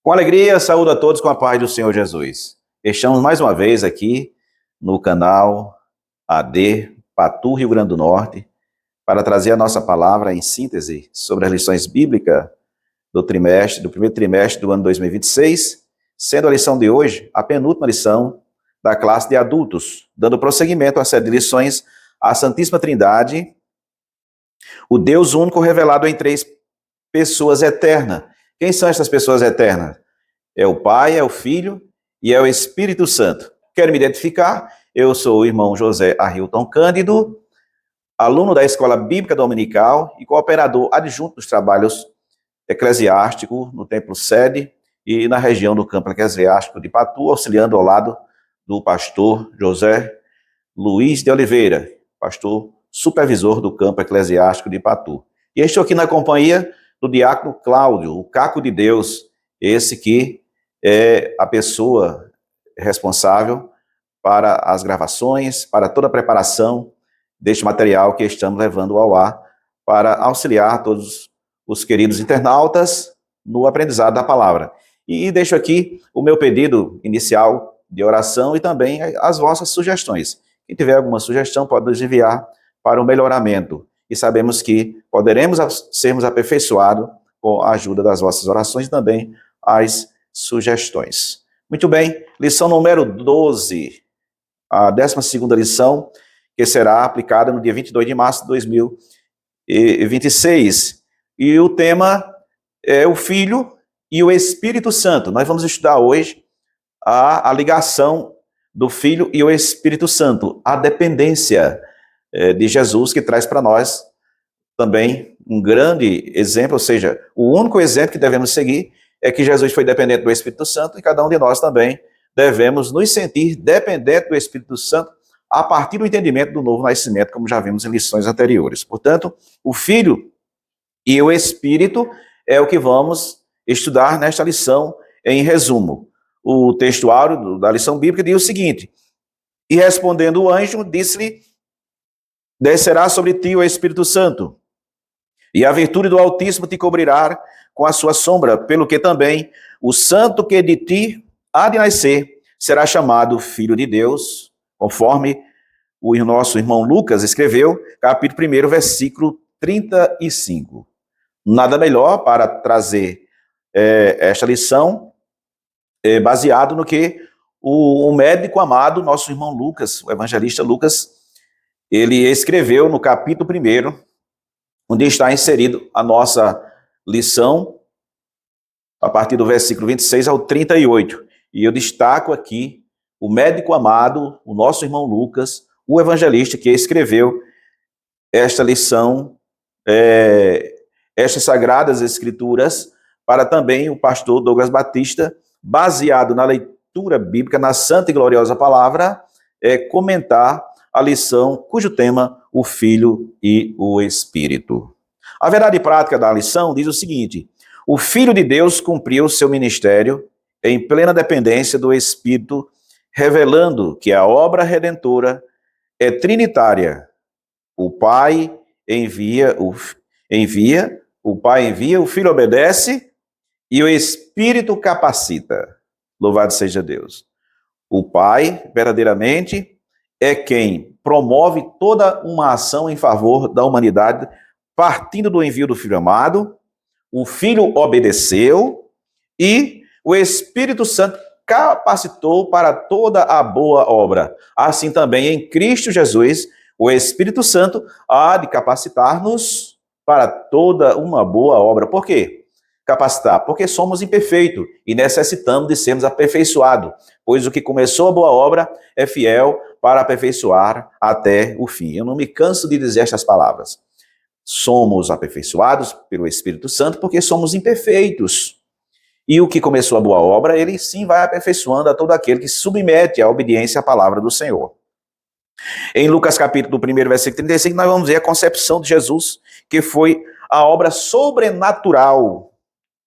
Com alegria, saúdo a todos com a paz do Senhor Jesus. Estamos mais uma vez aqui no canal AD Patu, Rio Grande do Norte, para trazer a nossa palavra em síntese sobre as lições bíblicas do primeiro trimestre do ano 2026, sendo a lição de hoje a penúltima lição da classe de adultos, dando prosseguimento à série de lições à Santíssima Trindade, o Deus único revelado em três pessoas eternas. Quem são essas pessoas eternas? É o Pai, é o Filho e é o Espírito Santo. Quero me identificar? Eu sou o irmão José Arilton Cândido, aluno da Escola Bíblica Dominical e cooperador adjunto dos trabalhos eclesiásticos no Templo Sede e na região do Campo Eclesiástico de Patu, auxiliando ao lado do pastor José Luiz de Oliveira, pastor supervisor do Campo Eclesiástico de Patu. E estou aqui na companhia do diácono Cláudio, o Caco de Deus, esse que é a pessoa responsável para as gravações, para toda a preparação deste material que estamos levando ao ar, para auxiliar todos os queridos internautas no aprendizado da palavra. E deixo aqui o meu pedido inicial de oração e também as vossas sugestões. Quem tiver alguma sugestão pode nos enviar para o melhoramento. E sabemos que poderemos sermos aperfeiçoados com a ajuda das vossas orações e também as sugestões. Muito bem, lição número 12, a 12ª lição, que será aplicada no dia 22 de março de 2026. E o tema é o Filho e o Espírito Santo. Nós vamos estudar hoje a ligação do Filho e o Espírito Santo, a dependência de Jesus, que traz para nós também um grande exemplo, ou seja, o único exemplo que devemos seguir é que Jesus foi dependente do Espírito Santo e cada um de nós também devemos nos sentir dependentes do Espírito Santo a partir do entendimento do novo nascimento, como já vimos em lições anteriores. Portanto, o Filho e o Espírito é o que vamos estudar nesta lição em resumo. O texto áureo da lição bíblica diz o seguinte: e respondendo o anjo, disse-lhe: descerá sobre ti o Espírito Santo, e a virtude do Altíssimo te cobrirá com a sua sombra, pelo que também o santo que de ti há de nascer será chamado Filho de Deus, conforme o nosso irmão Lucas escreveu, capítulo 1, versículo 35. Nada melhor para trazer esta lição baseado no que o médico amado, nosso irmão Lucas, o evangelista Lucas, ele escreveu no capítulo 1, onde está inserido a nossa lição, a partir do versículo 26 ao 38. E eu destaco aqui o médico amado, o nosso irmão Lucas, o evangelista que escreveu esta lição, estas sagradas escrituras, para também o pastor Douglas Batista, baseado na leitura bíblica, na santa e gloriosa palavra, comentar a lição cujo tema, o Filho e o Espírito. A verdade prática da lição diz o seguinte: o Filho de Deus cumpriu seu ministério em plena dependência do Espírito, revelando que a obra redentora é trinitária. O Pai envia, o Filho obedece e o Espírito capacita. Louvado seja Deus. O Pai, verdadeiramente, é quem promove toda uma ação em favor da humanidade, partindo do envio do Filho amado. O Filho obedeceu e o Espírito Santo capacitou para toda a boa obra. Assim também em Cristo Jesus, o Espírito Santo há de capacitar-nos para toda uma boa obra. Por quê? Capacitar, porque somos imperfeitos e necessitamos de sermos aperfeiçoados, pois o que começou a boa obra é fiel para aperfeiçoar até o fim. Eu não me canso de dizer estas palavras. Somos aperfeiçoados pelo Espírito Santo porque somos imperfeitos. E o que começou a boa obra, ele sim vai aperfeiçoando a todo aquele que se submete à obediência à palavra do Senhor. Em Lucas capítulo 1, versículo 35, nós vamos ver a concepção de Jesus, que foi a obra sobrenatural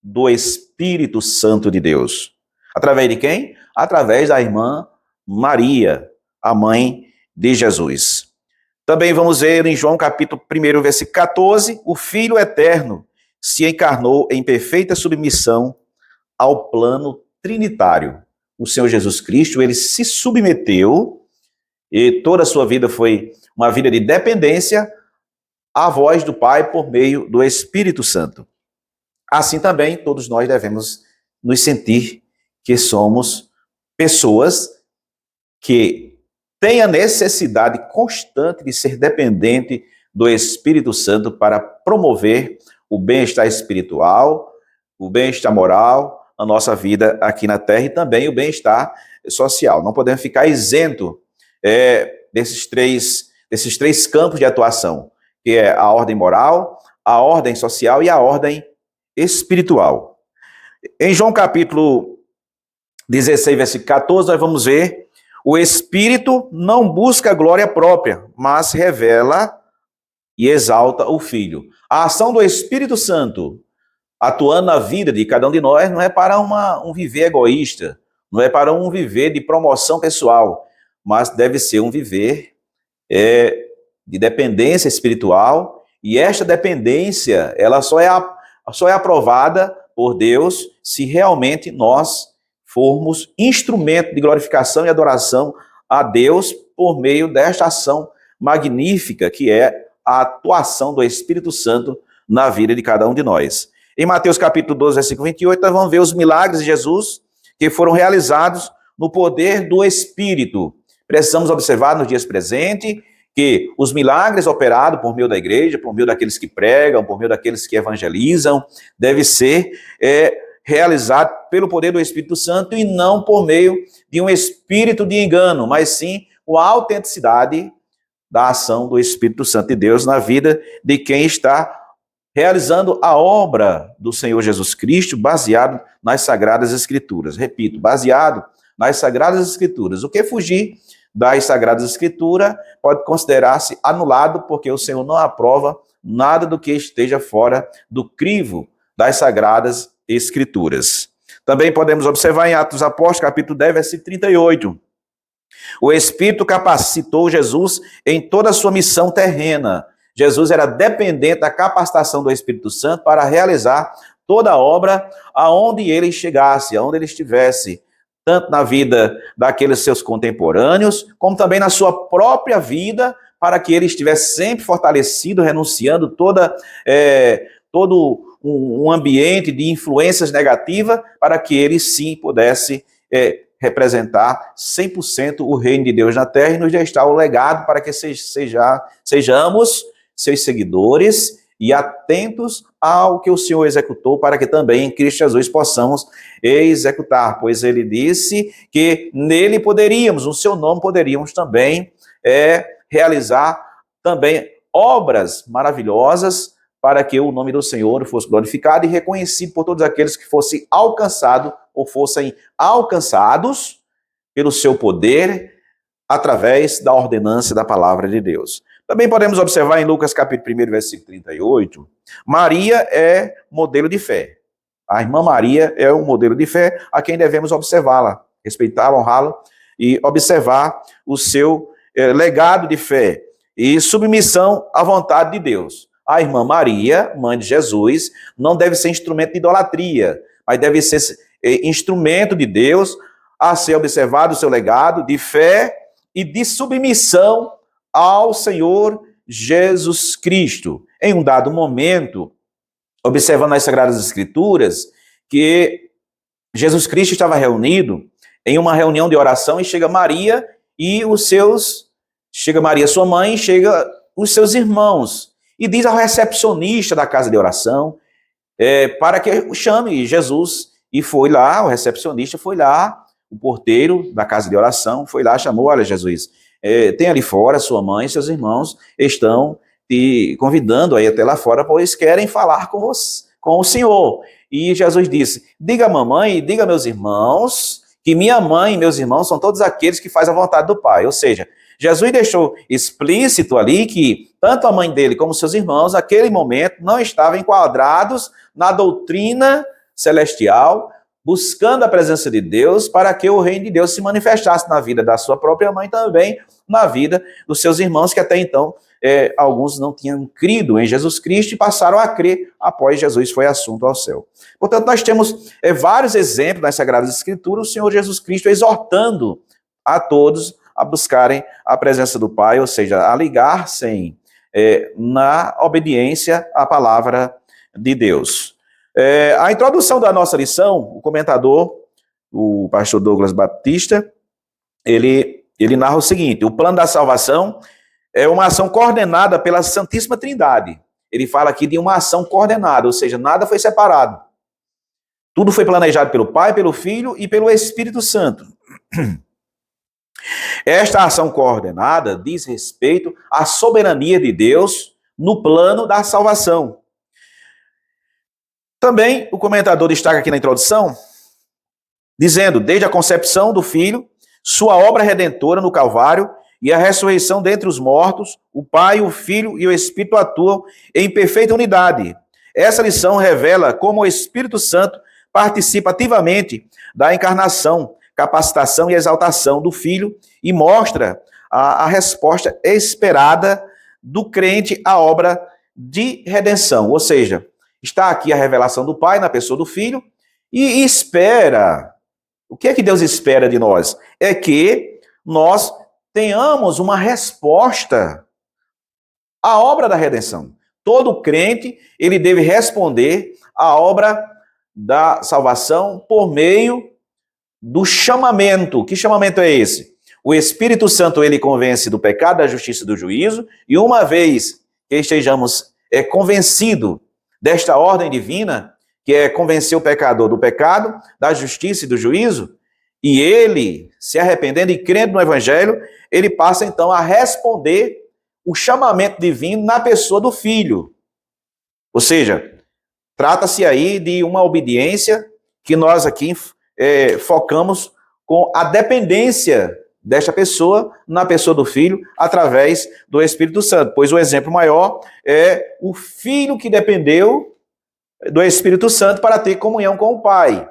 do Espírito Santo de Deus. Através de quem? Através da irmã Maria, a mãe de Jesus. Também vamos ver em João capítulo 1, versículo 14, o Filho eterno se encarnou em perfeita submissão ao plano trinitário. O Senhor Jesus Cristo, ele se submeteu e toda a sua vida foi uma vida de dependência à voz do Pai por meio do Espírito Santo. Assim também, todos nós devemos nos sentir que somos pessoas que têm a necessidade constante de ser dependente do Espírito Santo para promover o bem-estar espiritual, o bem-estar moral, a nossa vida aqui na Terra e também o bem-estar social. Não podemos ficar isento desses três campos de atuação, que é a ordem moral, a ordem social e a ordem espiritual. Em João capítulo 16, versículo 14, nós vamos ver: o Espírito não busca glória própria, mas revela e exalta o Filho. A ação do Espírito Santo atuando na vida de cada um de nós não é para um viver egoísta, não é para um viver de promoção pessoal, mas deve ser um viver de dependência espiritual, e esta dependência ela só é aprovada por Deus se realmente nós formos instrumento de glorificação e adoração a Deus por meio desta ação magnífica que é a atuação do Espírito Santo na vida de cada um de nós. Em Mateus capítulo 12, versículo 28, nós vamos ver os milagres de Jesus que foram realizados no poder do Espírito. Precisamos observar nos dias presentes que os milagres operados por meio da igreja, por meio daqueles que pregam, por meio daqueles que evangelizam, deve ser realizado pelo poder do Espírito Santo e não por meio de um espírito de engano, mas sim com a autenticidade da ação do Espírito Santo de Deus na vida de quem está realizando a obra do Senhor Jesus Cristo, baseado nas Sagradas Escrituras. Repito, baseado nas Sagradas Escrituras. O que fugir das Sagradas Escrituras pode considerar-se anulado, porque o Senhor não aprova nada do que esteja fora do crivo das Sagradas Escrituras. Também podemos observar em Atos dos Apóstolos, capítulo 10, versículo 38. O Espírito capacitou Jesus em toda a sua missão terrena. Jesus era dependente da capacitação do Espírito Santo para realizar toda a obra aonde ele chegasse, aonde ele estivesse, tanto na vida daqueles seus contemporâneos, como também na sua própria vida, para que ele estivesse sempre fortalecido, renunciando todo um ambiente de influências negativas, para que ele sim pudesse representar 100% o reino de Deus na terra e nos deixar o legado para que sejamos seus seguidores e atentos ao que o Senhor executou, para que também em Cristo Jesus possamos executar, pois ele disse que nele poderíamos, no seu nome poderíamos também realizar também obras maravilhosas, para que o nome do Senhor fosse glorificado e reconhecido por todos aqueles que fossem alcançados ou fossem alcançados pelo seu poder através da ordenança da palavra de Deus. Também podemos observar em Lucas capítulo 1, versículo 38, Maria é modelo de fé. A irmã Maria é um modelo de fé a quem devemos observá-la, respeitá-la, honrá-la e observar o seu legado de fé e submissão à vontade de Deus. A irmã Maria, mãe de Jesus, não deve ser instrumento de idolatria, mas deve ser instrumento de Deus a ser observado o seu legado de fé e de submissão ao Senhor Jesus Cristo. Em um dado momento, observando as Sagradas Escrituras, que Jesus Cristo estava reunido em uma reunião de oração e chega Maria e chega Maria, sua mãe, chega os seus irmãos e diz ao recepcionista da casa de oração para que chame Jesus. E foi lá, o recepcionista foi lá, o porteiro da casa de oração foi lá, chamou: olha, Jesus, tem ali fora sua mãe e seus irmãos estão te convidando aí até lá fora, pois querem falar com você, com o Senhor. E Jesus disse: diga a mamãe e diga a meus irmãos que minha mãe e meus irmãos são todos aqueles que fazem a vontade do Pai. Ou seja, Jesus deixou explícito ali que tanto a mãe dele como seus irmãos, naquele momento, não estavam enquadrados na doutrina celestial, buscando a presença de Deus para que o reino de Deus se manifestasse na vida da sua própria mãe e também na vida dos seus irmãos, que até então alguns não tinham crido em Jesus Cristo e passaram a crer após Jesus foi assunto ao céu. Portanto, nós temos vários exemplos nas Sagradas Escrituras, o Senhor Jesus Cristo exortando a todos a buscarem a presença do Pai, ou seja, a ligar-se na obediência à palavra de Deus. A introdução da nossa lição, o comentador, o pastor Douglas Batista, ele narra o seguinte: o plano da salvação é uma ação coordenada pela Santíssima Trindade. Ele fala aqui de uma ação coordenada, ou seja, nada foi separado. Tudo foi planejado pelo Pai, pelo Filho e pelo Espírito Santo. Esta ação coordenada diz respeito à soberania de Deus no plano da salvação. Também o comentador destaca aqui na introdução, dizendo, desde a concepção do Filho, sua obra redentora no Calvário e a ressurreição dentre os mortos, o Pai, o Filho e o Espírito atuam em perfeita unidade. Essa lição revela como o Espírito Santo participa ativamente da encarnação, capacitação e exaltação do Filho e mostra a resposta esperada do crente à obra de redenção. Ou seja, está aqui a revelação do Pai na pessoa do Filho e espera. O que é que Deus espera de nós? É que nós tenhamos uma resposta à obra da redenção. Todo crente, ele deve responder à obra da salvação por meio do chamamento. Que chamamento é esse? O Espírito Santo, ele convence do pecado, da justiça e do juízo, e uma vez que estejamos convencidos desta ordem divina, que é convencer o pecador do pecado, da justiça e do juízo, e ele, se arrependendo e crendo no Evangelho, ele passa então a responder o chamamento divino na pessoa do Filho. Ou seja, trata-se aí de uma obediência que nós aqui focamos com a dependência desta pessoa na pessoa do Filho através do Espírito Santo. Pois o exemplo maior é o Filho que dependeu do Espírito Santo para ter comunhão com o Pai.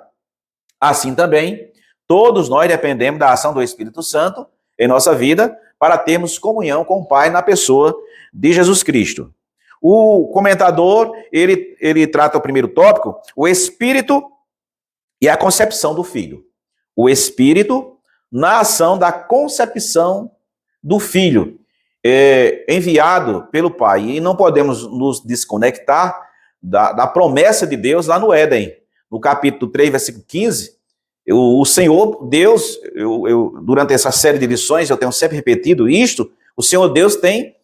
Assim também, todos nós dependemos da ação do Espírito Santo em nossa vida para termos comunhão com o Pai na pessoa de Jesus Cristo. O comentador, ele trata o primeiro tópico, o Espírito e a concepção do Filho. O Espírito na ação da concepção do Filho, enviado pelo Pai. E não podemos nos desconectar da promessa de Deus lá no Éden. No capítulo 3, versículo 15, o Senhor Deus, durante essa série de lições, eu tenho sempre repetido isto, o Senhor Deus tem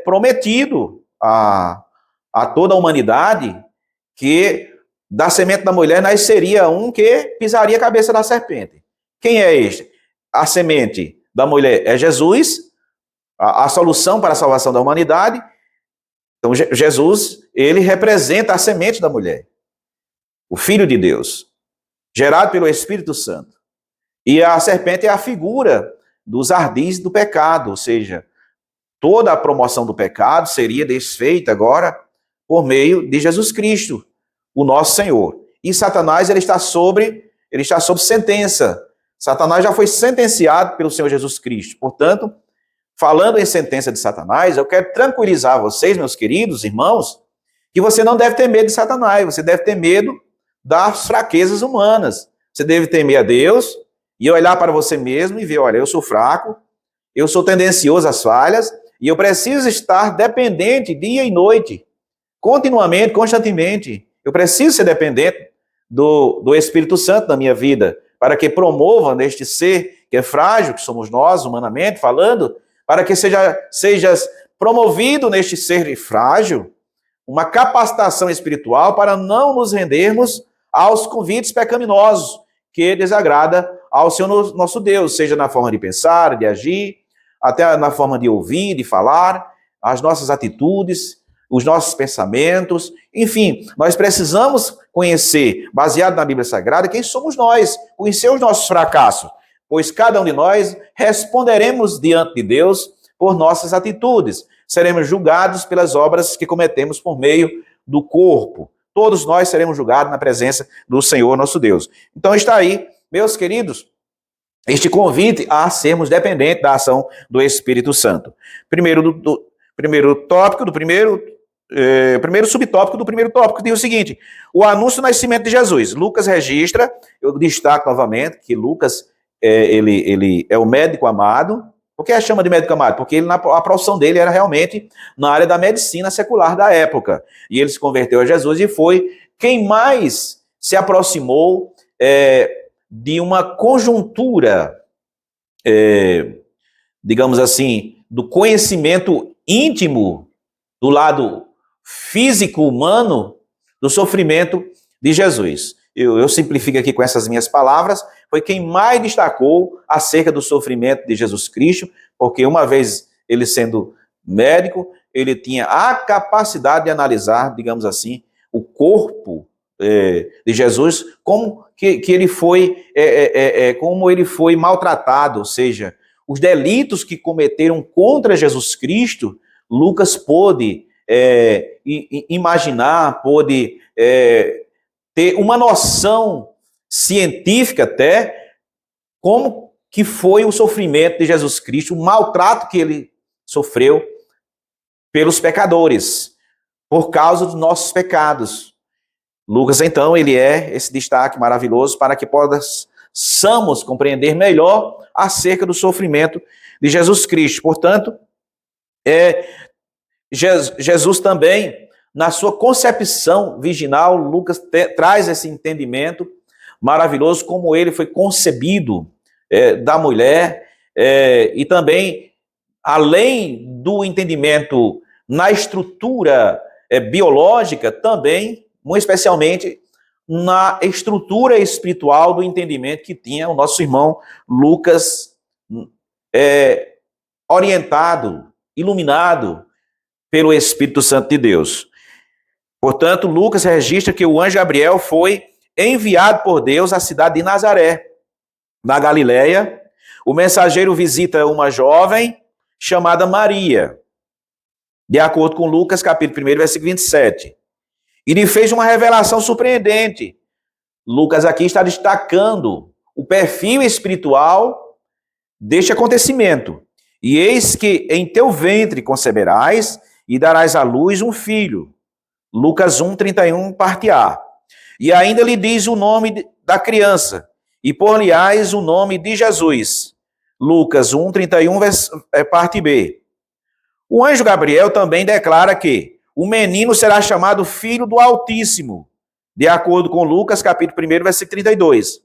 prometido a toda a humanidade que da semente da mulher nasceria um que pisaria a cabeça da serpente. Quem é este? A semente da mulher é Jesus, a solução para a salvação da humanidade. Então, Jesus, ele representa a semente da mulher, o Filho de Deus, gerado pelo Espírito Santo. E a serpente é a figura dos ardis do pecado, ou seja, toda a promoção do pecado seria desfeita agora por meio de Jesus Cristo, o nosso Senhor. E Satanás, ele está sob sentença. Satanás já foi sentenciado pelo Senhor Jesus Cristo. Portanto, falando em sentença de Satanás, eu quero tranquilizar vocês, meus queridos irmãos, que você não deve ter medo de Satanás, você deve ter medo das fraquezas humanas. Você deve temer a Deus e olhar para você mesmo e ver, olha, eu sou fraco, eu sou tendencioso às falhas e eu preciso estar dependente dia e noite, continuamente, constantemente. Eu preciso ser dependente do Espírito Santo na minha vida, para que promova neste ser que é frágil, que somos nós, humanamente falando, para que sejas promovido neste ser frágil, uma capacitação espiritual para não nos rendermos aos convites pecaminosos que desagrada ao Senhor nosso Deus, seja na forma de pensar, de agir, até na forma de ouvir, de falar, as nossas atitudes, os nossos pensamentos, enfim, nós precisamos conhecer, baseado na Bíblia Sagrada, quem somos nós, conhecer os nossos fracassos, pois cada um de nós responderemos diante de Deus por nossas atitudes, seremos julgados pelas obras que cometemos por meio do corpo, todos nós seremos julgados na presença do Senhor nosso Deus. Então está aí, meus queridos, este convite a sermos dependentes da ação do Espírito Santo. Primeiro subtópico do primeiro tópico diz o seguinte: o anúncio do nascimento de Jesus. Lucas registra, eu destaco novamente que Lucas ele é o médico amado. Por que a chama de médico amado? Porque a profissão dele era realmente na área da medicina secular da época. E ele se converteu a Jesus e foi quem mais se aproximou de uma conjuntura, digamos assim, do conhecimento íntimo do lado físico, humano, do sofrimento de Jesus. Eu simplifico aqui com essas minhas palavras, foi quem mais destacou acerca do sofrimento de Jesus Cristo, porque uma vez ele sendo médico, ele tinha a capacidade de analisar, digamos assim, o corpo de Jesus, como que ele foi, como ele foi maltratado, ou seja, os delitos que cometeram contra Jesus Cristo, Lucas pôde imaginar, pôde ter uma noção científica até como que foi o sofrimento de Jesus Cristo, o maltrato que ele sofreu pelos pecadores, por causa dos nossos pecados. Lucas, então, ele é esse destaque maravilhoso para que possamos compreender melhor acerca do sofrimento de Jesus Cristo. Portanto, Jesus também, na sua concepção virginal, Lucas traz esse entendimento maravilhoso, como ele foi concebido da mulher, e também, além do entendimento na estrutura biológica, também, muito especialmente, na estrutura espiritual do entendimento que tinha o nosso irmão Lucas, orientado, iluminado pelo Espírito Santo de Deus. Portanto, Lucas registra que o anjo Gabriel foi enviado por Deus à cidade de Nazaré, na Galileia. O mensageiro visita uma jovem chamada Maria, de acordo com Lucas, capítulo 1, versículo 27. E lhe fez uma revelação surpreendente. Lucas aqui está destacando o perfil espiritual deste acontecimento. E eis que em teu ventre conceberás e darás à luz um filho. Lucas 1, 31, parte A. E ainda lhe diz o nome da criança, e por-lhe-ás o nome de Jesus. Lucas 1, 31, parte B. O anjo Gabriel também declara que o menino será chamado Filho do Altíssimo, de acordo com Lucas, capítulo 1, versículo 32.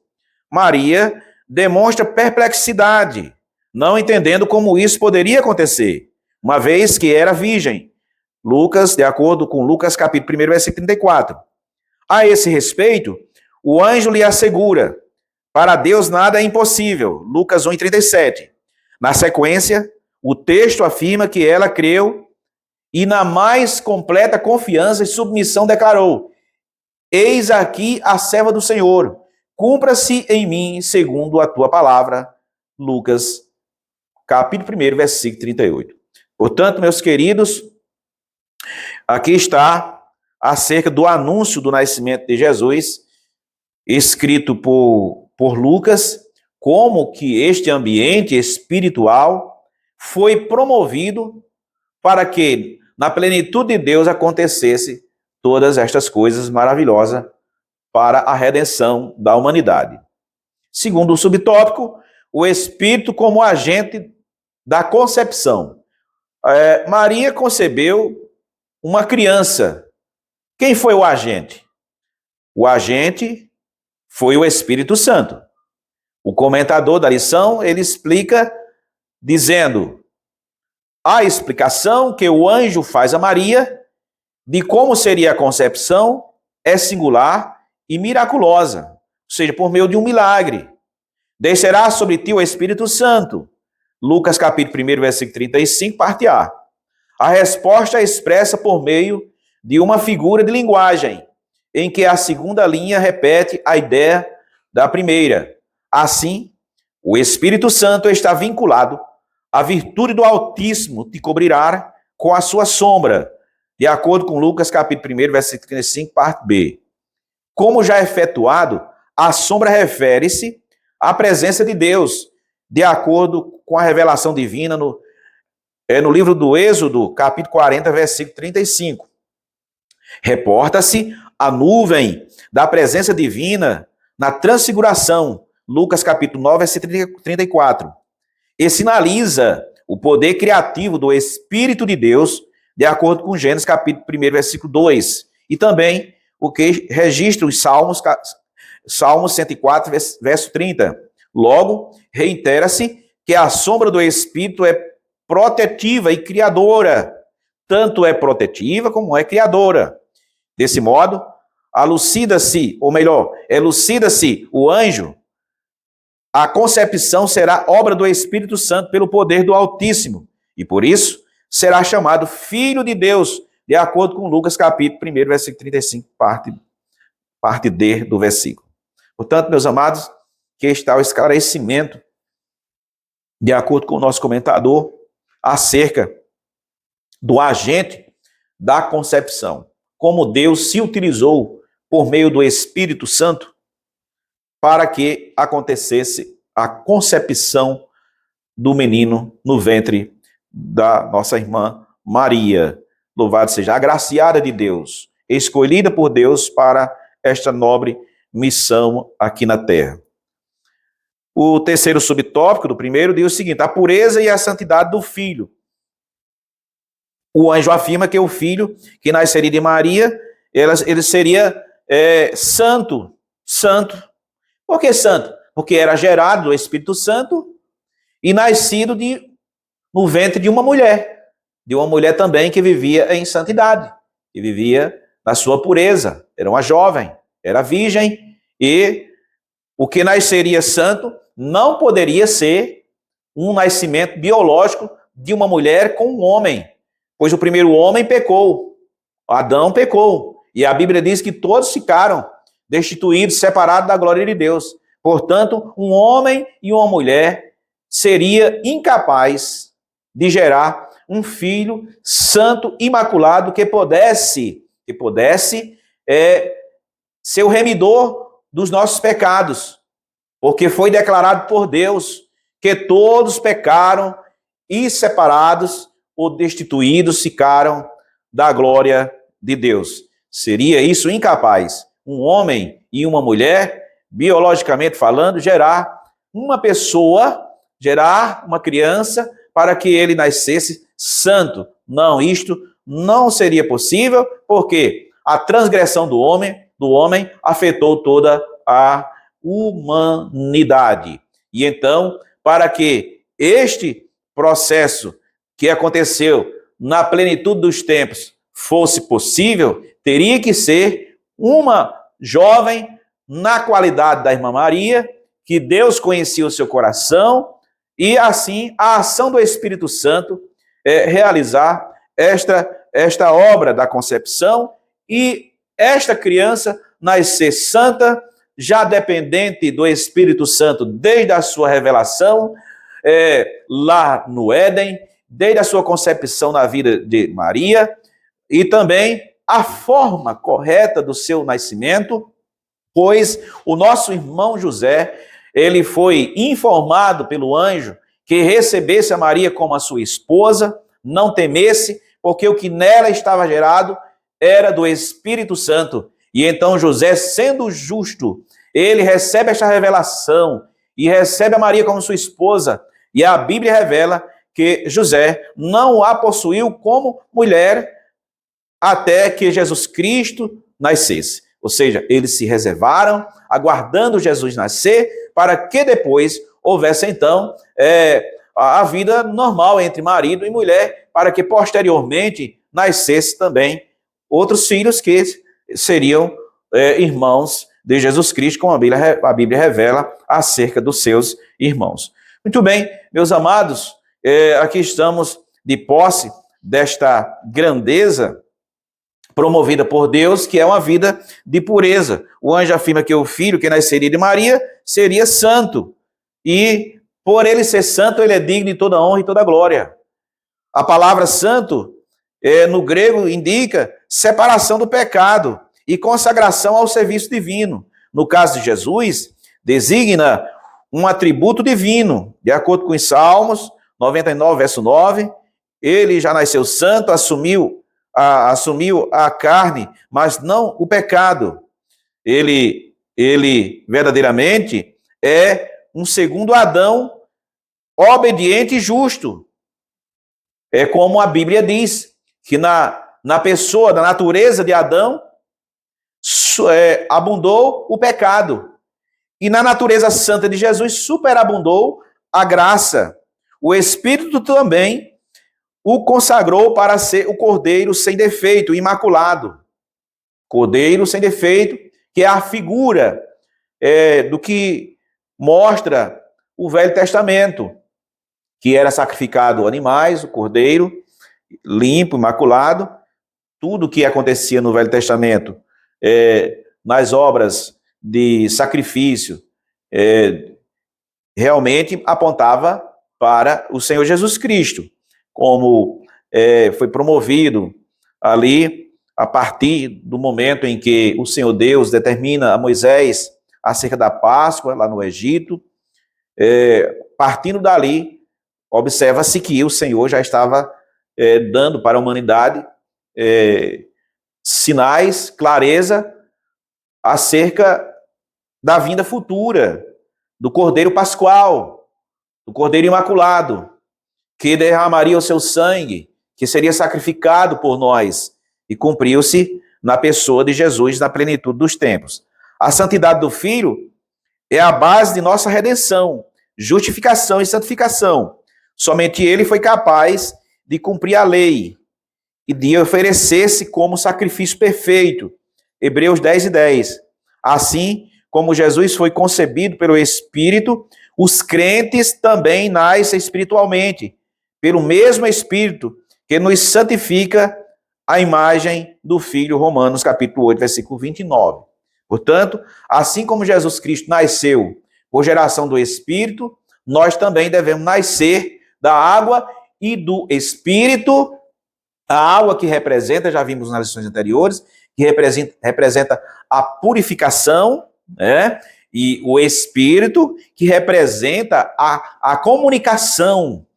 Maria demonstra perplexidade, não entendendo como isso poderia acontecer, uma vez que era virgem. Lucas, de acordo com Lucas, capítulo 1, versículo 34. A esse respeito, o anjo lhe assegura: para Deus nada é impossível. Lucas 1, 37. Na sequência, o texto afirma que ela creu e, na mais completa confiança e submissão, declarou: eis aqui a serva do Senhor, cumpra-se em mim segundo a tua palavra. Lucas, capítulo 1, versículo 38. Portanto, meus queridos, aqui está acerca do anúncio do nascimento de Jesus, escrito por Lucas, como que este ambiente espiritual foi promovido para que, na plenitude de Deus, acontecesse todas estas coisas maravilhosas para a redenção da humanidade. Segundo o subtópico, o Espírito como agente da concepção. Maria concebeu uma criança. Quem foi o agente? O agente foi o Espírito Santo. O comentador da lição, ele explica dizendo: a explicação que o anjo faz a Maria de como seria a concepção é singular e miraculosa, ou seja, por meio de um milagre. Descerá sobre ti o Espírito Santo. Lucas capítulo 1, versículo 35, parte A. A resposta é expressa por meio de uma figura de linguagem, em que a segunda linha repete a ideia da primeira. Assim, o Espírito Santo está vinculado à virtude do Altíssimo te cobrirá com a sua sombra, de acordo com Lucas, capítulo 1, versículo 35, parte B. Como já efetuado, a sombra refere-se à presença de Deus, de acordo com a revelação divina no livro do Êxodo, capítulo 40, versículo 35. Reporta-se a nuvem da presença divina na transfiguração, Lucas capítulo 9, versículo 34. E sinaliza o poder criativo do Espírito de Deus, de acordo com Gênesis capítulo 1, versículo 2. E também o que registra os Salmos 104, verso 30. Logo, reitera-se que a sombra do Espírito é protetiva e criadora. Tanto é protetiva como é criadora. Desse modo, elucida-se o anjo, a concepção será obra do Espírito Santo pelo poder do Altíssimo, e por isso será chamado Filho de Deus, de acordo com Lucas capítulo 1, versículo 35, parte D do versículo. Portanto, meus amados, que está o esclarecimento, de acordo com o nosso comentador, acerca do agente da concepção, como Deus se utilizou por meio do Espírito Santo para que acontecesse a concepção do menino no ventre da nossa irmã Maria. Louvado seja, agraciada de Deus, escolhida por Deus para esta nobre missão aqui na terra. O terceiro subtópico do primeiro diz o seguinte: a pureza e a santidade do filho. O anjo afirma que o filho que nasceria de Maria, ele seria santo. Por que santo? Porque era gerado do Espírito Santo e nascido no ventre de uma mulher também que vivia em santidade, que vivia na sua pureza, era uma jovem, era virgem, e o que nasceria santo não poderia ser um nascimento biológico de uma mulher com um homem, pois o primeiro homem pecou, Adão pecou, e a Bíblia diz que todos ficaram destituídos, separados da glória de Deus. Portanto, um homem e uma mulher seria incapaz de gerar um filho santo, imaculado, que pudesse ser o remidor dos nossos pecados, porque foi declarado por Deus que todos pecaram e separados ou destituídos ficaram da glória de Deus. Seria isso incapaz, um homem e uma mulher, biologicamente falando, gerar uma pessoa, gerar uma criança para que ele nascesse santo. Não, isto não seria possível, porque a transgressão do homem afetou toda a humanidade. E então, para que este processo que aconteceu na plenitude dos tempos fosse possível, teria que ser uma jovem na qualidade da irmã Maria, que Deus conhecia o seu coração, e assim a ação do Espírito Santo realizar esta obra da concepção, e esta criança nascer santa, já dependente do Espírito Santo desde a sua revelação lá no Éden, desde a sua concepção na vida de Maria, e também a forma correta do seu nascimento, pois o nosso irmão José, ele foi informado pelo anjo que recebesse a Maria como a sua esposa, não temesse, porque o que nela estava gerado era do Espírito Santo. E então José, sendo justo, ele recebe esta revelação e recebe a Maria como sua esposa. E a Bíblia revela que José não a possuiu como mulher até que Jesus Cristo nascesse. Ou seja, eles se reservaram, aguardando Jesus nascer, para que depois houvesse então a vida normal entre marido e mulher, para que posteriormente nascesse também outros filhos que seriam irmãos de Jesus Cristo, como a Bíblia revela acerca dos seus irmãos. Muito bem, meus amados, aqui estamos de posse desta grandeza promovida por Deus, que é uma vida de pureza. O anjo afirma que o filho que nasceria de Maria seria santo, e por ele ser santo, ele é digno de toda honra e toda glória. A palavra santo no grego indica separação do pecado e consagração ao serviço divino. No caso de Jesus, designa um atributo divino, de acordo com os Salmos 99, verso 9, ele já nasceu santo, assumiu a carne, mas não o pecado. Ele verdadeiramente é um segundo Adão, obediente e justo. É como a Bíblia diz, que na pessoa, da natureza de Adão, abundou o pecado. E na natureza santa de Jesus superabundou a graça. O Espírito também o consagrou para ser o Cordeiro sem defeito, imaculado. Cordeiro sem defeito, que é a figura do que mostra o Velho Testamento, que era sacrificado animais, o cordeiro, limpo, imaculado. Tudo que acontecia no Velho Testamento, nas obras de sacrifício, realmente apontava para o Senhor Jesus Cristo, como foi promovido ali a partir do momento em que o Senhor Deus determina a Moisés acerca da Páscoa lá no Egito. Partindo dali, observa-se que o Senhor já estava dando para a humanidade sinais, clareza acerca da vinda futura do Cordeiro Pascual, do Cordeiro Imaculado, que derramaria o seu sangue, que seria sacrificado por nós, e cumpriu-se na pessoa de Jesus na plenitude dos tempos. A santidade do Filho é a base de nossa redenção, justificação e santificação. Somente ele foi capaz de cumprir a lei e de oferecer-se como sacrifício perfeito. Hebreus 10:10. Assim como Jesus foi concebido pelo Espírito, os crentes também nascem espiritualmente, pelo mesmo Espírito que nos santifica a imagem do Filho. Romanos capítulo 8, versículo 29. Portanto, assim como Jesus Cristo nasceu por geração do Espírito, nós também devemos nascer da água e do Espírito. A água que representa, já vimos nas lições anteriores, que representa a purificação, né? E o Espírito, que representa a comunicação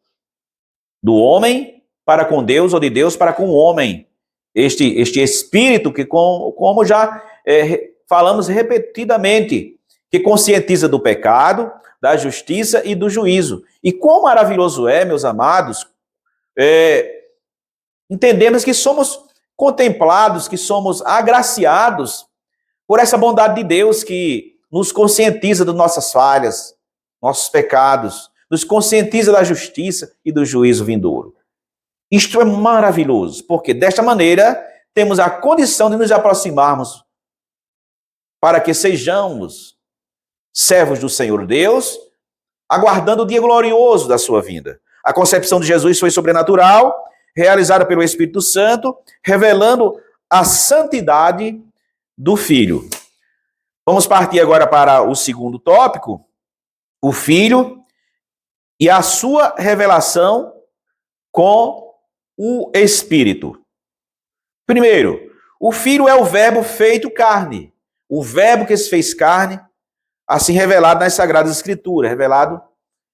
do homem para com Deus ou de Deus para com o homem. Este Espírito que, como já falamos repetidamente, que conscientiza do pecado, da justiça e do juízo. E quão maravilhoso é, meus amados, entendemos que somos contemplados, que somos agraciados por essa bondade de Deus que nos conscientiza das nossas falhas, nossos pecados, nos conscientiza da justiça e do juízo vindouro. Isto é maravilhoso, porque desta maneira temos a condição de nos aproximarmos para que sejamos servos do Senhor Deus, aguardando o dia glorioso da sua vinda. A concepção de Jesus foi sobrenatural, realizada pelo Espírito Santo, revelando a santidade do Filho. Vamos partir agora para o segundo tópico, o Filho e a sua revelação com o Espírito. Primeiro, o Filho é o Verbo feito carne, o Verbo que se fez carne, assim revelado nas Sagradas Escrituras, revelado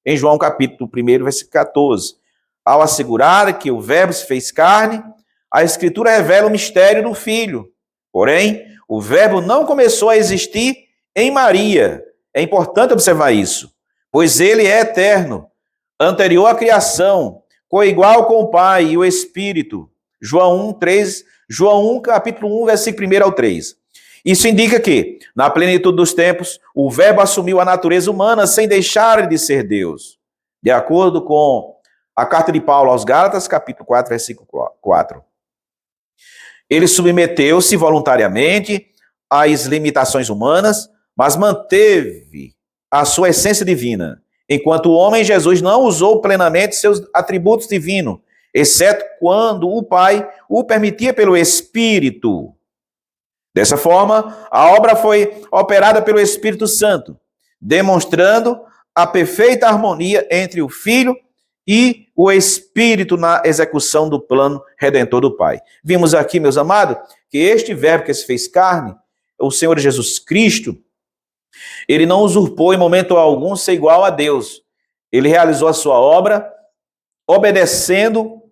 em João capítulo 1, versículo 14. Ao assegurar que o Verbo se fez carne, a Escritura revela o mistério do Filho. Porém, o Verbo não começou a existir em Maria. É importante observar isso, pois ele é eterno, anterior à criação, coigual com o Pai e o Espírito. João 1, capítulo 1, versículo 1 ao 3. Isso indica que, na plenitude dos tempos, o Verbo assumiu a natureza humana sem deixar de ser Deus. De acordo com a carta de Paulo aos Gálatas, capítulo 4, versículo 4. Ele submeteu-se voluntariamente às limitações humanas, mas manteve a sua essência divina, enquanto o homem Jesus não usou plenamente seus atributos divinos, exceto quando o Pai o permitia pelo Espírito. Dessa forma, a obra foi operada pelo Espírito Santo, demonstrando a perfeita harmonia entre o Filho e o Espírito na execução do plano redentor do Pai. Vimos aqui, meus amados, que este verbo que se fez carne, o Senhor Jesus Cristo, ele não usurpou em momento algum ser igual a Deus. Ele realizou a sua obra obedecendo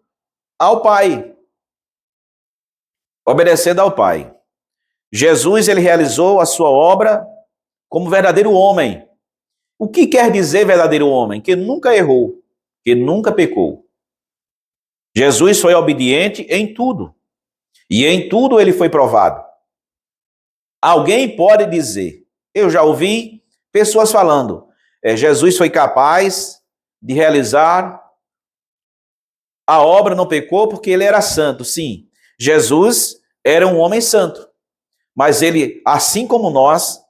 ao Pai. Obedecendo ao Pai. Jesus, ele realizou a sua obra como verdadeiro homem. O que quer dizer verdadeiro homem? Que nunca errou, que nunca pecou. Jesus foi obediente em tudo. E em tudo ele foi provado. Alguém pode dizer, eu já ouvi pessoas falando, Jesus foi capaz de realizar a obra, não pecou porque ele era santo. Sim, Jesus era um homem santo. Mas ele, assim como nós,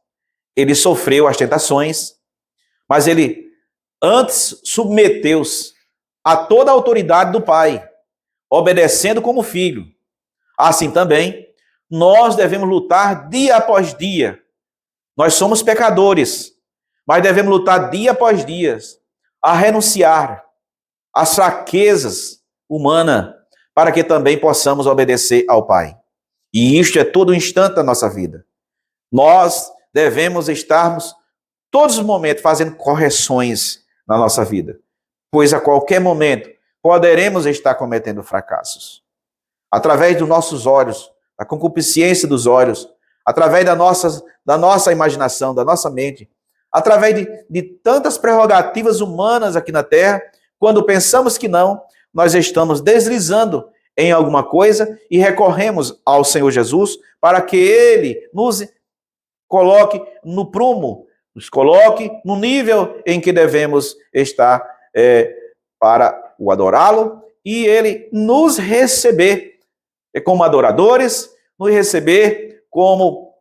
ele sofreu as tentações, mas ele antes submeteu-se a toda a autoridade do Pai, obedecendo como filho. Assim também, nós devemos lutar dia após dia. Nós somos pecadores, mas devemos lutar dia após dia a renunciar às fraquezas humanas para que também possamos obedecer ao Pai. E isto é todo instante da nossa vida. Nós devemos estarmos todos os momentos fazendo correções na nossa vida, pois a qualquer momento poderemos estar cometendo fracassos. Através dos nossos olhos, da concupiscência dos olhos, através da nossa imaginação, da nossa mente, através de tantas prerrogativas humanas aqui na Terra, quando pensamos que não, nós estamos deslizando em alguma coisa e recorremos ao Senhor Jesus para que Ele nos coloque no prumo, nos coloque no nível em que devemos estar para o adorá-lo e Ele nos receber como adoradores, nos receber como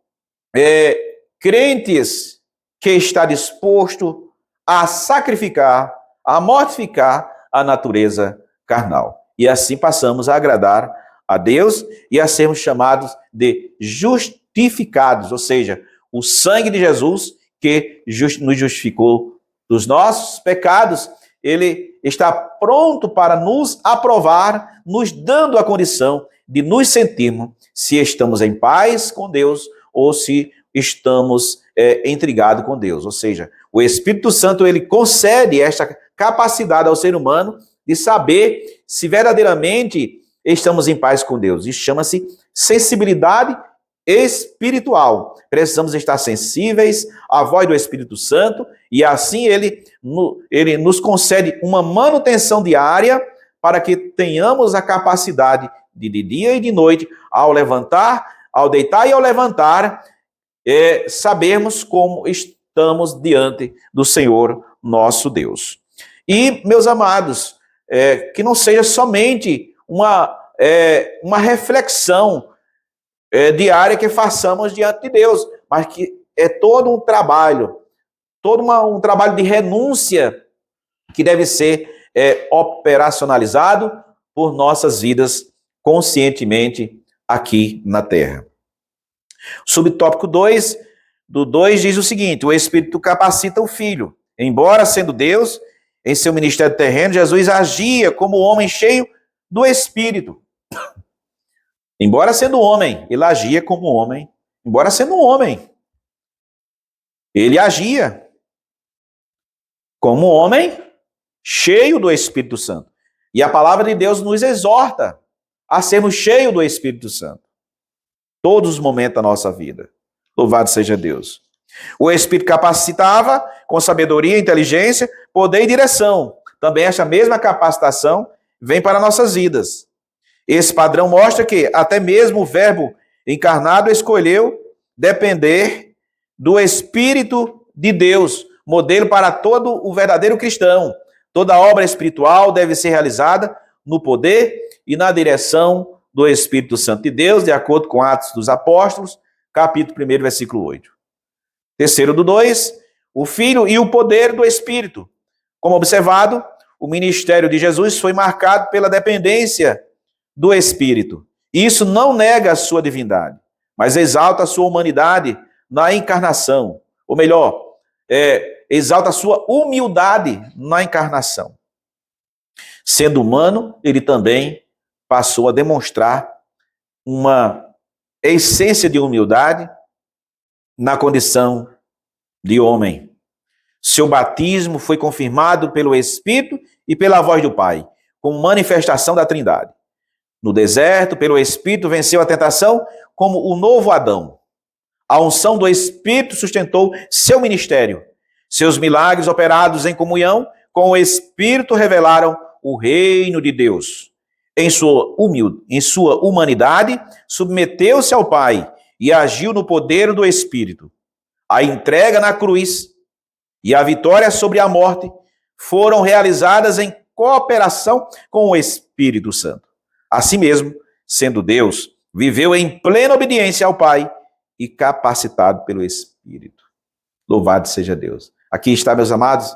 crentes que está disposto a sacrificar, a mortificar a natureza carnal. E assim passamos a agradar a Deus e a sermos chamados de justificados, ou seja, o sangue de Jesus que nos justificou dos nossos pecados, ele está pronto para nos aprovar, nos dando a condição de nos sentirmos se estamos em paz com Deus ou se estamos intrigados com Deus. Ou seja, o Espírito Santo ele concede esta capacidade ao ser humano de saber se verdadeiramente estamos em paz com Deus. Isso chama-se sensibilidade espiritual. Precisamos estar sensíveis à voz do Espírito Santo e assim ele nos concede uma manutenção diária para que tenhamos a capacidade de dia e de noite, ao levantar, ao deitar e ao levantar, sabermos como estamos diante do Senhor nosso Deus. E, meus amados, que não seja somente uma reflexão diária que façamos diante de Deus, mas que é todo um trabalho, um trabalho de renúncia que deve ser operacionalizado por nossas vidas conscientemente aqui na Terra. Subtópico 2, do 2 diz o seguinte: o Espírito capacita o Filho. Embora sendo Deus, em seu ministério terreno, Jesus agia como homem cheio do Espírito. Embora sendo homem, ele agia como homem. Embora sendo um homem, ele agia como homem cheio do Espírito Santo. E a palavra de Deus nos exorta a sermos cheios do Espírito Santo. Todos os momentos da nossa vida. Louvado seja Deus. O Espírito capacitava com sabedoria, inteligência, poder e direção. Também esta mesma capacitação vem para nossas vidas. Esse padrão mostra que até mesmo o Verbo encarnado escolheu depender do Espírito de Deus, modelo para todo o verdadeiro cristão. Toda obra espiritual deve ser realizada no poder e na direção do Espírito Santo de Deus, de acordo com Atos dos Apóstolos, capítulo 1, versículo 8. Terceiro do 2, o Filho e o poder do Espírito. Como observado, o ministério de Jesus foi marcado pela dependência do Espírito. Isso não nega a sua divindade, mas exalta a sua humanidade na encarnação. Ou melhor, exalta a sua humildade na encarnação. Sendo humano, ele também passou a demonstrar uma essência de humildade na condição de homem. Seu batismo foi confirmado pelo Espírito e pela voz do Pai, como manifestação da Trindade. No deserto, pelo Espírito, venceu a tentação como o novo Adão. A unção do Espírito sustentou seu ministério. Seus milagres operados em comunhão com o Espírito revelaram o reino de Deus. Em sua humanidade, submeteu-se ao Pai e agiu no poder do Espírito. A entrega na cruz e a vitória sobre a morte foram realizadas em cooperação com o Espírito Santo. Assim mesmo, sendo Deus, viveu em plena obediência ao Pai e capacitado pelo Espírito. Louvado seja Deus. Aqui está, meus amados,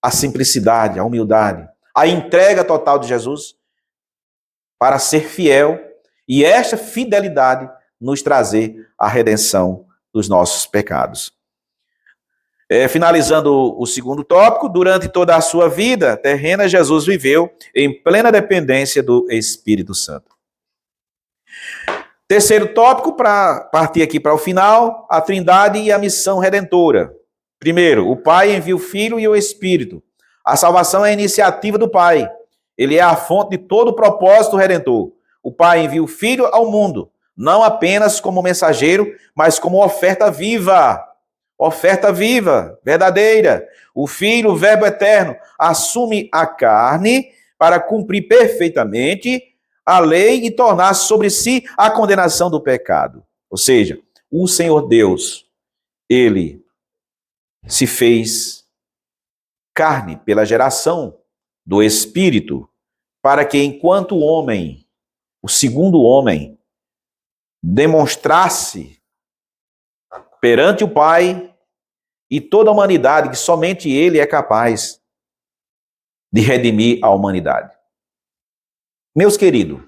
a simplicidade, a humildade, a entrega total de Jesus para ser fiel e esta fidelidade nos trazer a redenção dos nossos pecados. Finalizando o segundo tópico, durante toda a sua vida terrena, Jesus viveu em plena dependência do Espírito Santo. Terceiro tópico, para partir aqui para o final, a Trindade e a missão redentora. Primeiro, o Pai envia o Filho e o Espírito. A salvação é a iniciativa do Pai. Ele é a fonte de todo o propósito redentor. O Pai envia o Filho ao mundo, não apenas como mensageiro, mas como oferta viva, verdadeira. O Filho, o Verbo eterno, assume a carne para cumprir perfeitamente a lei e tornar sobre si a condenação do pecado. Ou seja, o Senhor Deus, ele se fez carne pela geração do Espírito, para que enquanto homem, o segundo homem, demonstrasse perante o Pai e toda a humanidade que somente ele é capaz de redimir a humanidade. Meus queridos,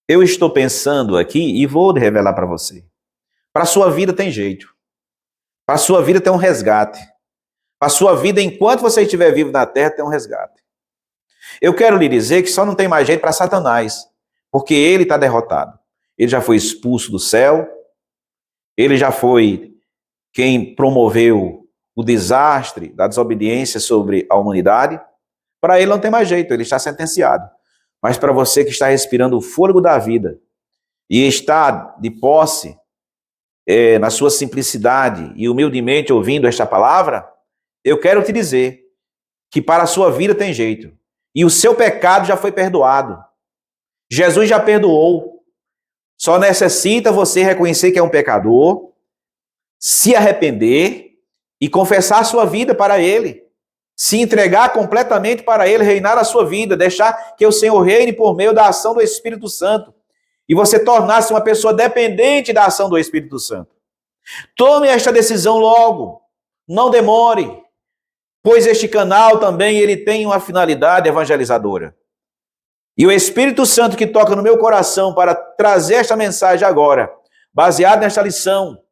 eu estou pensando aqui e vou revelar para você. Para a sua vida tem jeito. Para a sua vida tem um resgate. Para a sua vida, enquanto você estiver vivo na terra, tem um resgate. Eu quero lhe dizer que só não tem mais jeito para Satanás, porque ele está derrotado. Ele já foi expulso do céu, ele já foi quem promoveu o desastre da desobediência sobre a humanidade. Para ele não tem mais jeito, ele está sentenciado. Mas para você que está respirando o fôlego da vida e está de posse, na sua simplicidade e humildemente ouvindo esta palavra, eu quero te dizer que para a sua vida tem jeito. E o seu pecado já foi perdoado. Jesus já perdoou. Só necessita você reconhecer que é um pecador, se arrepender e confessar a sua vida para Ele. Se entregar completamente para Ele, reinar a sua vida, deixar que o Senhor reine por meio da ação do Espírito Santo. E você tornar-se uma pessoa dependente da ação do Espírito Santo. Tome esta decisão logo. Não demore. Pois este canal também ele tem uma finalidade evangelizadora. E o Espírito Santo que toca no meu coração para trazer esta mensagem agora, baseada nesta lição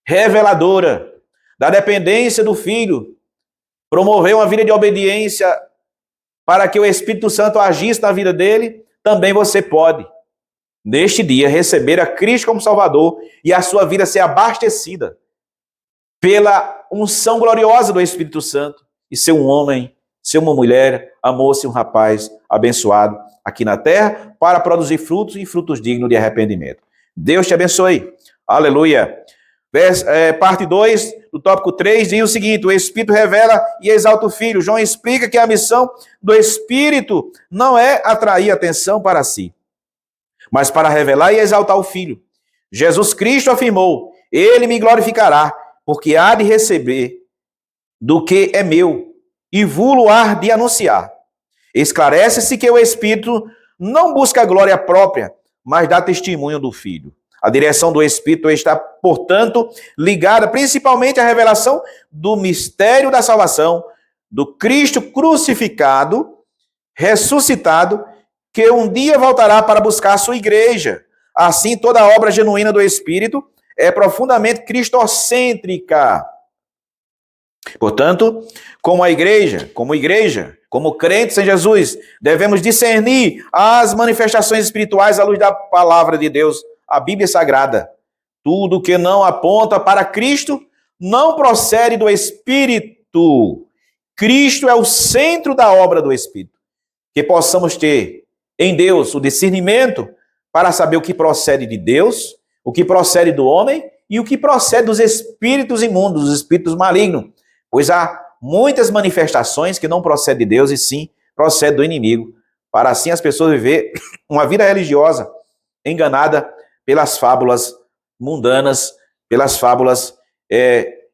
reveladora da dependência do Filho, promover uma vida de obediência para que o Espírito Santo agisse na vida dele, também você pode, neste dia, receber a Cristo como Salvador e a sua vida ser abastecida pela unção gloriosa do Espírito Santo e ser um homem, ser uma mulher, a moça e um rapaz abençoado aqui na terra para produzir frutos e frutos dignos de arrependimento. Deus te abençoe. Aleluia. Parte 2 do tópico 3 diz o seguinte: o Espírito revela e exalta o Filho. João explica que a missão do Espírito não é atrair atenção para si, mas para revelar e exaltar o Filho. Jesus Cristo afirmou: ele me glorificará, porque há de receber do que é meu, e vou-lo há de anunciar. Esclarece-se que o Espírito não busca a glória própria, mas dá testemunho do Filho. A direção do Espírito está, portanto, ligada principalmente à revelação do mistério da salvação, do Cristo crucificado, ressuscitado, que um dia voltará para buscar a sua igreja. Assim, toda a obra genuína do Espírito é profundamente cristocêntrica. Portanto, como igreja, como crentes em Jesus, devemos discernir as manifestações espirituais à luz da palavra de Deus, a Bíblia Sagrada. Tudo que não aponta para Cristo não procede do Espírito. Cristo é o centro da obra do Espírito. Que possamos ter em Deus o discernimento para saber o que procede de Deus, o que procede do homem e o que procede dos espíritos imundos, dos espíritos malignos. Pois há muitas manifestações que não procedem de Deus e sim procedem do inimigo. Para assim as pessoas viver uma vida religiosa enganada pelas fábulas mundanas, pelas fábulas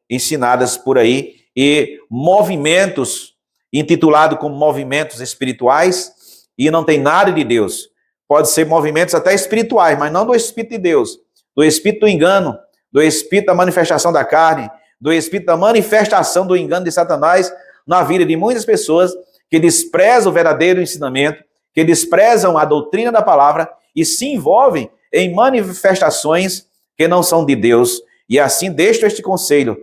ensinadas por aí e movimentos intitulados como movimentos espirituais e não tem nada de Deus. Pode ser movimentos até espirituais, mas não do Espírito de Deus, do Espírito do engano, do Espírito da manifestação da carne, do Espírito da manifestação do engano de Satanás na vida de muitas pessoas que desprezam o verdadeiro ensinamento, que desprezam a doutrina da palavra e se envolvem em manifestações que não são de Deus. E assim deixo este conselho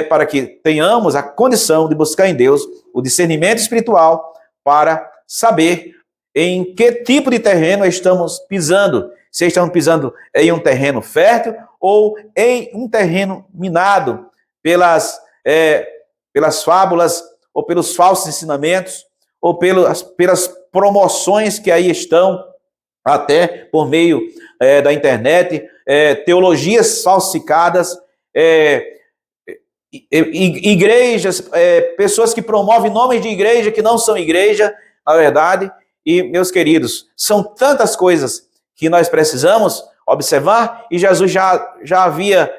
para que tenhamos a condição de buscar em Deus o discernimento espiritual para saber em que tipo de terreno estamos pisando. Se estamos pisando em um terreno fértil ou em um terreno minado pelas fábulas ou pelos falsos ensinamentos ou pelas promoções que aí estão até por meio da internet, teologias falsificadas, igrejas, pessoas que promovem nomes de igreja que não são igreja, na verdade. E, meus queridos, são tantas coisas que nós precisamos observar, e Jesus já havia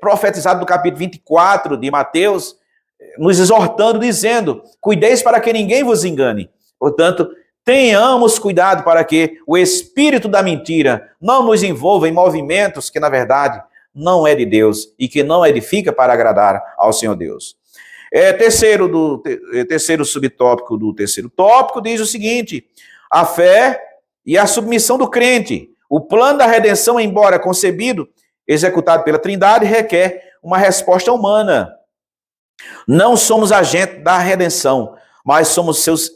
profetizado no capítulo 24 de Mateus, nos exortando, dizendo: cuideis para que ninguém vos engane. Portanto, tenhamos cuidado para que o espírito da mentira não nos envolva em movimentos que, na verdade, não é de Deus e que não edifica para agradar ao Senhor Deus. Terceiro subtópico do terceiro tópico diz o seguinte: a fé e a submissão do crente. O plano da redenção, embora concebido, executado pela Trindade, requer uma resposta humana. Não somos agentes da redenção, mas somos seus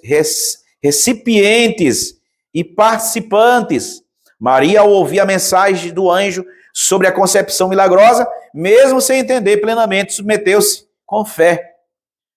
recipientes e participantes. Maria, ao ouvir a mensagem do anjo sobre a concepção milagrosa, mesmo sem entender plenamente, submeteu-se com fé.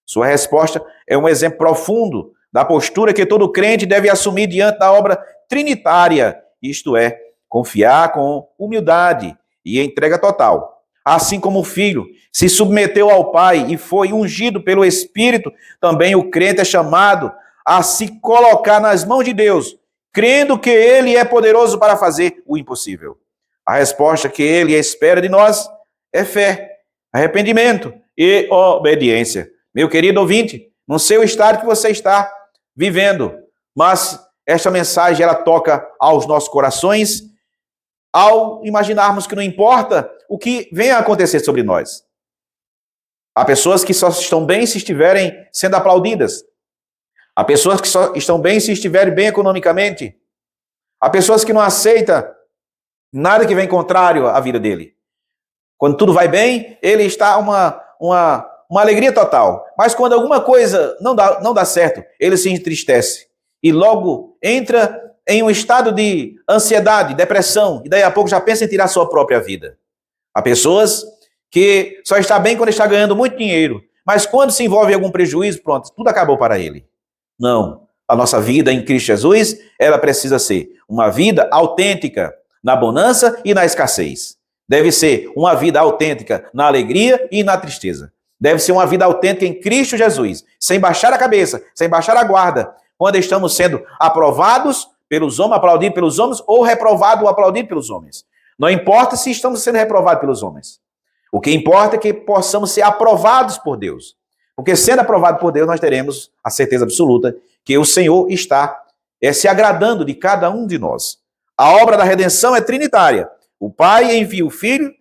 Sua resposta é um exemplo profundo da postura que todo crente deve assumir diante da obra trinitária, isto é, confiar com humildade e entrega total. Assim como o Filho se submeteu ao Pai e foi ungido pelo Espírito, também o crente é chamado a se colocar nas mãos de Deus, crendo que Ele é poderoso para fazer o impossível. A resposta que Ele espera de nós é fé, arrependimento e obediência. Meu querido ouvinte, não sei o estado que você está vivendo, mas esta mensagem ela toca aos nossos corações ao imaginarmos que não importa o que venha a acontecer sobre nós. Há pessoas que só estão bem se estiverem sendo aplaudidas. Há pessoas que só estão bem se estiverem bem economicamente. Há pessoas que não aceitam nada que vem contrário à vida dele. Quando tudo vai bem, ele está uma alegria total. Mas quando alguma coisa não dá certo, ele se entristece. E logo entra em um estado de ansiedade, depressão, e daí a pouco já pensa em tirar sua própria vida. Há pessoas que só está bem quando está ganhando muito dinheiro, mas quando se envolve em algum prejuízo, pronto, tudo acabou para ele. Não. A nossa vida em Cristo Jesus, ela precisa ser uma vida autêntica na bonança e na escassez. Deve ser uma vida autêntica na alegria e na tristeza. Deve ser uma vida autêntica em Cristo Jesus, sem baixar a cabeça, sem baixar a guarda, quando estamos sendo aprovados pelos homens, aplaudidos pelos homens, ou reprovados ou aplaudidos pelos homens. Não importa se estamos sendo reprovados pelos homens. O que importa é que possamos ser aprovados por Deus. Porque sendo aprovado por Deus, nós teremos a certeza absoluta que o Senhor está se agradando de cada um de nós. A obra da redenção é trinitária. O Pai envia o Filho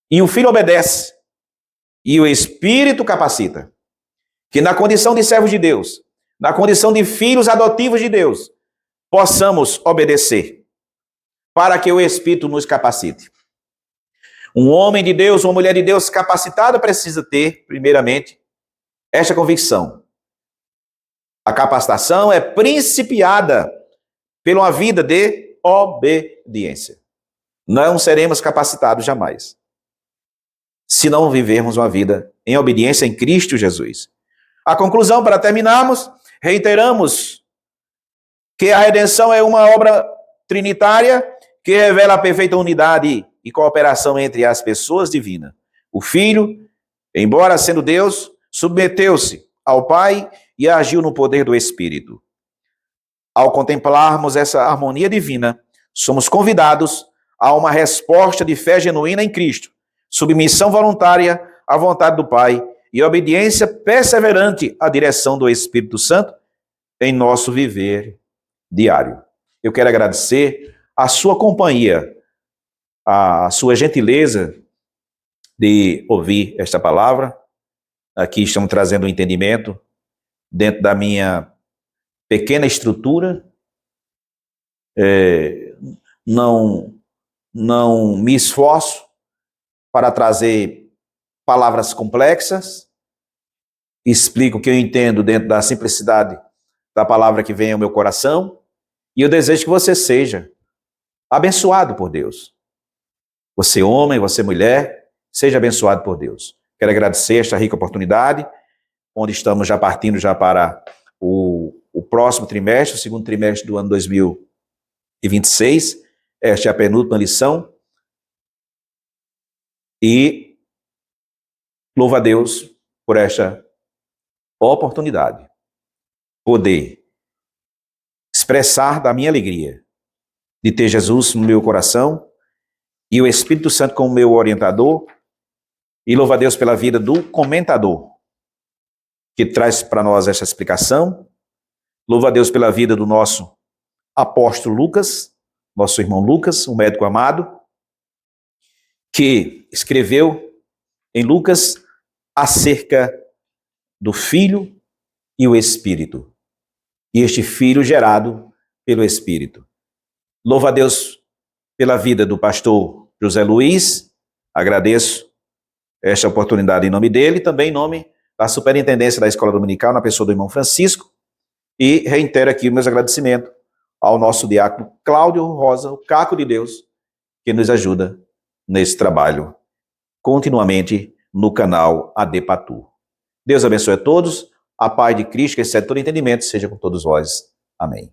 e o Filho obedece. E o Espírito capacita. Que na condição de servos de Deus, na condição de filhos adotivos de Deus, possamos obedecer para que o Espírito nos capacite. Um homem de Deus, uma mulher de Deus capacitada precisa ter, primeiramente, esta convicção. A capacitação é principiada pela uma vida de obediência. Não seremos capacitados jamais, se não vivermos uma vida em obediência em Cristo Jesus. A conclusão, para terminarmos, reiteramos que a redenção é uma obra trinitária que revela a perfeita unidade e cooperação entre as pessoas divinas. O Filho, embora sendo Deus, submeteu-se ao Pai e agiu no poder do Espírito. Ao contemplarmos essa harmonia divina, somos convidados a uma resposta de fé genuína em Cristo, submissão voluntária à vontade do Pai e obediência perseverante à direção do Espírito Santo em nosso viver diário. Eu quero agradecer a sua companhia, a sua gentileza de ouvir esta palavra. Aqui estamos trazendo um entendimento dentro da minha pequena estrutura. Não me esforço para trazer palavras complexas. Explico o que eu entendo dentro da simplicidade da palavra que vem ao meu coração. E eu desejo que você seja abençoado por Deus. Você homem, você mulher, seja abençoado por Deus. Quero agradecer esta rica oportunidade, onde estamos já partindo já para o próximo trimestre, o segundo trimestre do ano 2026. Esta é a penúltima lição. E louvo a Deus por esta oportunidade. Poder expressar da minha alegria de ter Jesus no meu coração e o Espírito Santo como meu orientador. E louvo a Deus pela vida do comentador, que traz para nós essa explicação. Louvo a Deus pela vida do nosso apóstolo Lucas, nosso irmão Lucas, um médico amado, que escreveu em Lucas acerca do Filho e o Espírito. E este Filho gerado pelo Espírito. Louvo a Deus pela vida do pastor José Luiz. Agradeço esta oportunidade em nome dele, também em nome da Superintendência da Escola Dominical, na pessoa do irmão Francisco. E reitero aqui meus agradecimentos ao nosso diácono Cláudio Rosa, o Caco de Deus, que nos ajuda nesse trabalho continuamente no canal AD Patu. Deus abençoe a todos. A paz de Cristo, que excede todo entendimento, seja com todos vós. Amém.